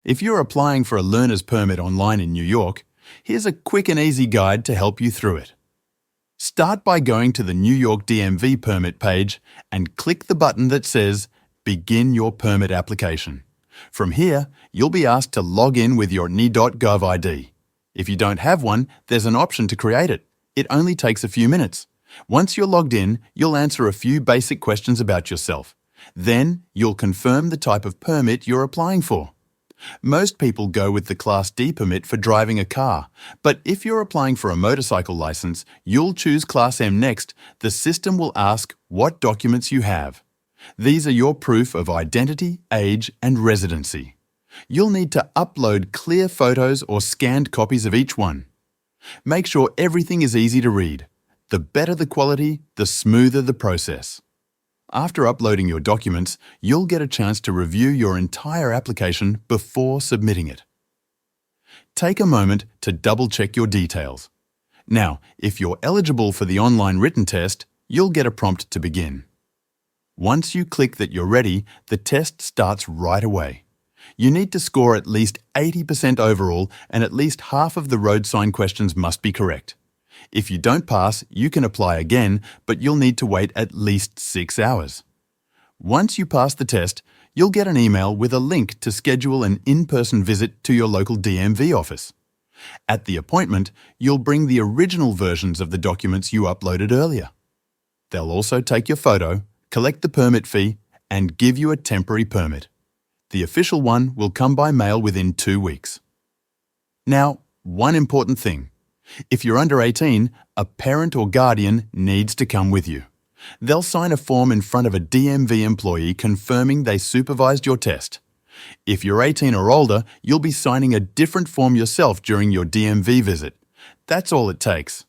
If you're applying for a learner's permit online in New York, here's a quick and easy guide to help you through it. Start by going to the New York DMV permit page and click the button that says Begin your permit application. From here, you'll be asked to log in with your NY.gov ID. If you don't have one, there's an option to create it. It only takes a few minutes. Once you're logged in, you'll answer a few basic questions about yourself. Then, you'll confirm the type of permit you're applying for. Most people go with the Class D permit for driving a car, but if you're applying for a motorcycle license, you'll choose Class M next. The system will ask what documents you have. These are your proof of identity, age, and residency. You'll need to upload clear photos or scanned copies of each one. Make sure everything is easy to read. The better the quality, the smoother the process. After uploading your documents, you'll get a chance to review your entire application before submitting it. Take a moment to double-check your details. Now, if you're eligible for the online written test, you'll get a prompt to begin. Once you click that you're ready, the test starts right away. You need to score at least 80% overall, and at least half of the road sign questions must be correct. If you don't pass, you can apply again, but you'll need to wait at least 6 hours. Once you pass the test, you'll get an email with a link to schedule an in-person visit to your local DMV office. At the appointment, you'll bring the original versions of the documents you uploaded earlier. They'll also take your photo, collect the permit fee, and give you a temporary permit. The official one will come by mail within 2 weeks. Now, one important thing. If you're under 18, a parent or guardian needs to come with you. They'll sign a form in front of a DMV employee confirming they supervised your test. If you're 18 or older, you'll be signing a different form yourself during your DMV visit. That's all it takes.